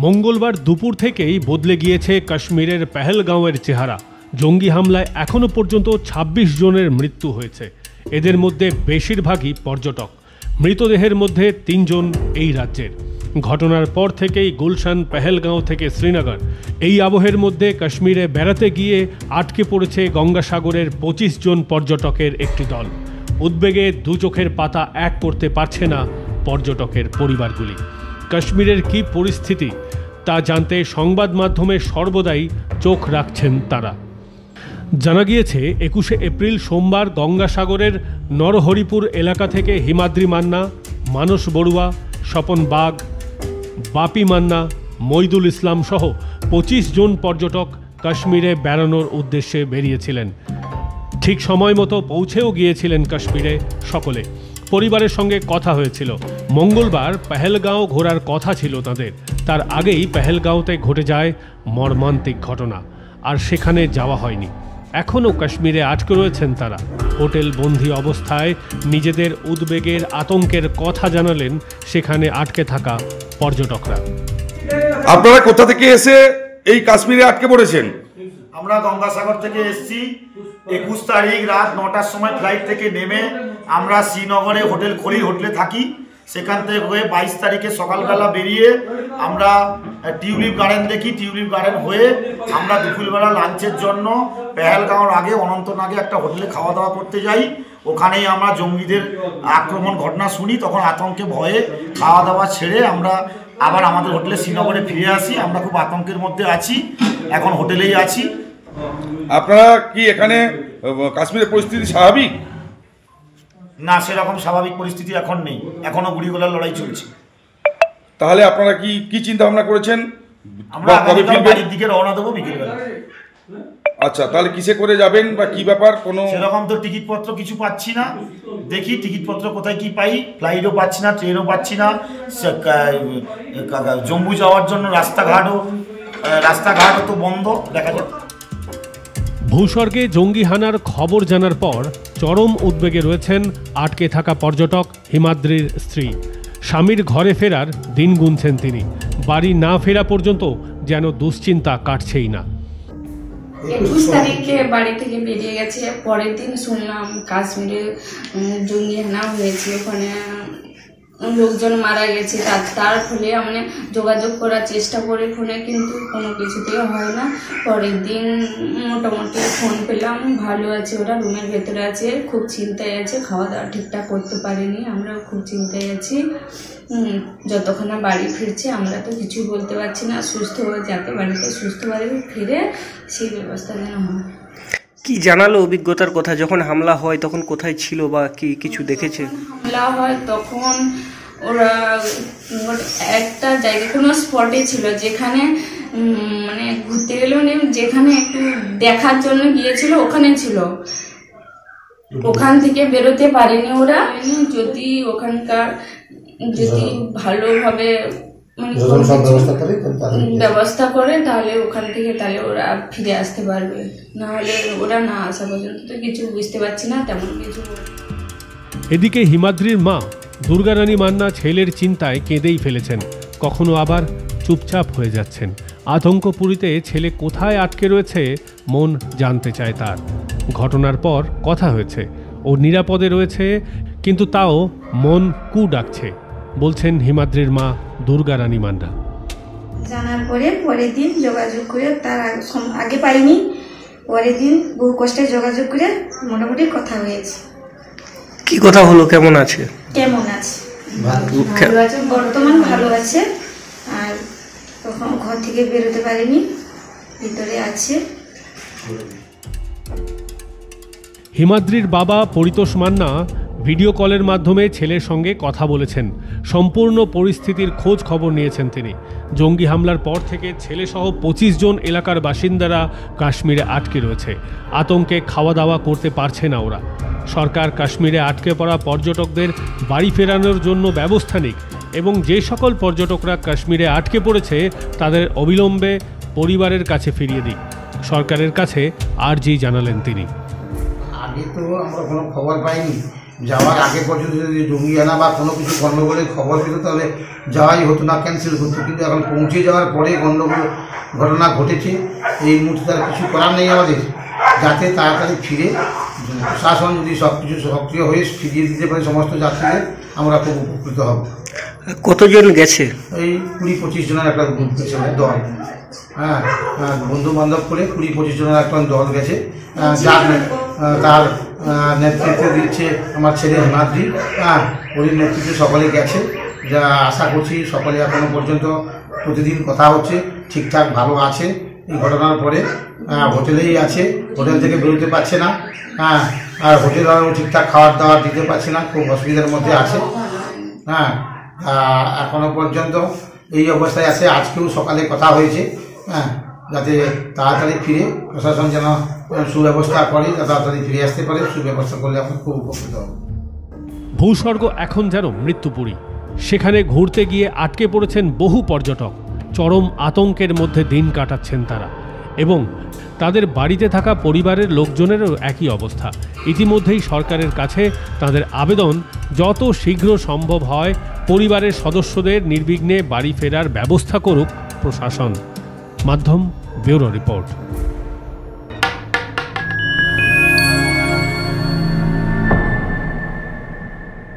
মঙ্গলবার দুপুর থেকেই বদলে গিয়েছে কাশ্মীরের পেহেলগাঁওয়ের চেহারা। জঙ্গি হামলায় এখনও পর্যন্ত ২৬ জনের মৃত্যু হয়েছে। এদের মধ্যে বেশিরভাগই পর্যটক। মৃতদেহের মধ্যে ৩ জন এই রাজ্যের। ঘটনার পর থেকেই গুলশান, পেহেলগাঁও থেকে শ্রীনগর এই আবহের মধ্যে কাশ্মীরে বেড়াতে গিয়ে আটকে পড়েছে গঙ্গাসাগরের ২৫ জন পর্যটকের একটি দল। উদ্বেগে দু চোখের পাতা এক করতে পারছে না পর্যটকের পরিবারগুলি। কাশ্মীরের কী পরিস্থিতি তা জানতে সংবাদ মাধ্যমে সর্বদাই চোখ রাখছেন তারা। জানা গিয়েছে ২১শে এপ্রিল সোমবার গঙ্গাসাগরের নরহরিপুর এলাকা থেকে হিমাদ্রি মান্না, মানস বড়ুয়া, স্বপন বাগ, বাপি মান্না, মইদুল ইসলাম সহ ২৫ জন পর্যটক কাশ্মীরে বেড়ানোর উদ্দেশ্যে বেরিয়েছিলেন। ঠিক সময় মতো পৌঁছেও গিয়েছিলেন কাশ্মীরে সকলে। পরিবারের সঙ্গে কথা হয়েছিল। মঙ্গলবার পেহেলগাঁও ঘোরার কথা ছিল তাদের। তার আগেই পেহেলগাঁওতে ঘটে যায় মর্মান্তিক ঘটনা, আর সেখানে যাওয়া হয়নি। এখনও কাশ্মীরে আটকে রয়েছেন তারা। হোটেল বন্দী অবস্থায় নিজেদের উদ্বেগের, আতঙ্কের কথা জানালেন সেখানে আটকে থাকা পর্যটকরা। আপনারা কোথা থেকে এসে এই কাশ্মীরে আটকে পড়েছেন? আমরা গঙ্গাসাগর থেকে এসেছি। ২১ তারিখ রাত ৯টার সময় ফ্লাইট থেকে নেমে আমরা শ্রীনগরে হোটেল খলিল হোটেলে থাকি। সেখান থেকে হয়ে ২২ তারিখে সকালবেলা বেরিয়ে আমরা টিউলিপ গার্ডেন দেখি। টিউলিপ গার্ডেন হয়ে আমরা দুপুরবেলা লাঞ্চের জন্য পেহেলগাঁওর আগে অনন্তনাগে একটা হোটেলে খাওয়া দাওয়া করতে যাই। ওখানেই আমরা জঙ্গিদের আক্রমণ ঘটনা শুনি। তখন আতঙ্কে ভয়ে খাওয়া দাওয়া ছেড়ে আমরা আবার আমাদের হোটেলে শ্রীনগরে ফিরে আসি। আমরা খুব আতঙ্কের মধ্যে আছি, এখন হোটেলেই আছি। আপনারা কি এখানে কাশ্মীরের পরিস্থিতি স্বাভাবিক? না, সেরকম স্বাভাবিক পরিস্থিতি এখন নেই, এখনো গুলিগোলার লড়াই চলছে। তাহলে আপনারা কি চিন্তা ভাবনা করেছেন? আমরা আগামীকাল বাড়ির দিকে রওনা দেবো বিকেলবেলা। আচ্ছা, তাহলে কিসে করে যাবেন বা কি ব্যাপার? কোনো সেরকম তো টিকিটপত্র কিছু পাচ্ছি না। দেখি টিকিটপত্র কোথায় কি পাই। ফ্লাইটও পাচ্ছি না, ট্রেনও পাচ্ছি না। জম্মু যাওয়ার জন্য রাস্তাঘাটও তো বন্ধ। দেখা যাক। ভূস্বর্গে জঙ্গি হানার খবর জানার পর চরম উদ্বেগে রয়েছেন আটকে থাকা পর্যটক হিমাদ্রির স্ত্রী। স্বামীর ঘরে ফেরার দিন গুনছেন তিনি। বাড়ি না ফেরা পর্যন্ত যেন দুশ্চিন্তা কাটছেই না। ২১ তারিখে বাড়ি থেকে বেরিয়ে গেছে। পরের দিন শুনলাম কাশ্মীরে জঙ্গি হানা হয়েছে, ওখানে লোকজন মারা গেছে। তার ফলে মানে যোগাযোগ করার চেষ্টা করি ফোনে, কিন্তু কোনো কিছুতেই হয় না। পরের দিন মোটামুটি ফোন পেলাম, ভালো আছে, ওরা রুমের ভেতরে আছে, খুব চিন্তায় আছে, খাওয়া দাওয়া ঠিকঠাক করতে পারেনি, আমরাও খুব চিন্তায় আছি। যতক্ষণ না বাড়ি ফিরছে আমরা তো কিছুই বলতে পারছি না। সুস্থ যাতে বাড়িতে সুস্থভাবে ফিরে সেই ব্যবস্থা যেন হয়। কি জানালো অভিজ্ঞতার কথা? যখন হামলা হয় তখন কোথায় ছিল বা কি কিছু দেখেছে? হামলা হয় তখন ওরা একটা জায়গায় কোনো স্পটে ছিল, যেখানে মানে ঘুরতে গেলে মানে যেখানে একটু দেখার জন্য গিয়েছিল ওখানে ছিল। ওখান থেকে বেরোতে পারেনি ওরা। যদি ওখানকার যদি ভালোভাবে ব্যবস্থা করে তাহলে ওখান থেকে তাহলে ওরা ফিরে আসতে পারবে, না হলে ওরা না আসা পর্যন্ত তো কিছু বুঝতে পারছি না তেমন কিছু। এদিকে হিমাদ্রির মা দুর্গারানী মান্না ছেলের চিন্তায় কেঁদেই ফেলেছেন, কখনো আবার চুপচাপ হয়ে যাচ্ছেন। আতঙ্কপুরীতে ছেলে কোথায় আটকে রয়েছে মন জানতে চায় তার। ঘটনার পর কথা হয়েছে, ও নিরাপদে রয়েছে, কিন্তু তাও মন কু ডাকছে, বলছেন হিমাদ্রির মা দুর্গারানী মান্না। জানার পরের দিন যোগাযোগ করে, তার আগে পাইনি, পরের দিন বহু কষ্টে যোগাযোগ করে মোটামুটি কথা হয়েছে। কি কথা হলো? কেমন আছে? ভালো আছে, বর্তমান ভালো আছে। আর তখন ঘর থেকে বেরোতে পারেনি, ভিতরে আছে। হিমাদ্রির বাবা পরিতোষ মান্না ভিডিও কলের মাধ্যমে ছেলের সঙ্গে কথা বলেছেন। সম্পূর্ণ পরিস্থিতির খোঁজ খবর নিয়েছেন তিনি। জঙ্গি হামলার পর থেকে ছেলেসহ ২৫ জন এলাকার বাসিন্দারা কাশ্মীরে আটকে রয়েছে। আতঙ্কে খাওয়া দাওয়া করতে পারছে না ওরা। সরকার কাশ্মীরে আটকে পড়া পর্যটকদের বাড়ি ফেরানোর জন্য ব্যবস্থা নিক, এবং যে সকল পর্যটকরা কাশ্মীরে আটকে পড়েছে তাদের অবিলম্বে পরিবারের কাছে ফিরিয়ে দিক। সরকারের কাছে আর্জি জানালেন তিনি। আগে তো আমরা কোনো খবর পাইনি, যাওয়ার আগে পর্যন্ত যদি জঙ্গিহানা বা কোনো কিছু গণ্ডগোলের খবর পেত তাহলে যাওয়াই হতো না, ক্যান্সেল করতো। কিন্তু এখন পৌঁছে যাওয়ার পরে গণ্ডগোল ঘটনা ঘটেছে, এই মুহূর্তে তার কিছু করার নেই আমাদের, যাতে তাড়াতাড়ি ফিরে প্রশাসন যদি সব কিছু সক্রিয় হয়ে ফিরিয়ে দিতে পারে সমস্ত যাত্রীদের, আমরা খুব উপকৃত হব। কতজন গেছে? এই 20-25 জনের একটা গ্রুপ গেছে, দল। হ্যাঁ, বন্ধু বান্ধব করে 20-25 জনের একটা দল গেছে, তার নেতৃত্ব দিচ্ছে আমার ছেলে হিমাদ্রি। হ্যাঁ, ওই নেতৃত্বে সকলে গেছে, যা আশা করছি সকলে এখনো পর্যন্ত প্রতিদিন কথা হচ্ছে, ঠিকঠাক ভালো আছে। এই ঘটনার পরে হোটেলেই আছে, হোটেল থেকে বেরোতে পারছে না। হ্যাঁ, আর হোটেলও ঠিকঠাক খাবার দাবার দিতে পারছে না, খুব অসুবিধার মধ্যে আছে। হ্যাঁ, এখনো পর্যন্ত এই অবস্থায় আছে। আজকেও সকালে কথা হয়েছে, হ্যাঁ, যাতে তাড়াতাড়ি ফিরে প্রশাসন যেন সুব্যবস্থা করে, তাড়াতাড়ি ফিরে আসতে পারে। সুব্যবস্থা করলে আমরা খুব উপকৃত হব। ভূস্বর্গ এখন যেন মৃত্যুপুরী। সেখানে ঘুরতে গিয়ে আটকে পড়েছেন বহু পর্যটক। চরম আতঙ্কের মধ্যে দিন কাটাচ্ছেন তারা, এবং তাদের বাড়িতে থাকা পরিবারের লোকজনেরও একই অবস্থা। ইতিমধ্যেই সরকারের কাছে তাদের আবেদন, যত শীঘ্র সম্ভব হয় পরিবারের সদস্যদের নির্বিঘ্নে বাড়ি ফেরার ব্যবস্থা করুক প্রশাসন। মাধ্যম ব্যুরো রিপোর্ট।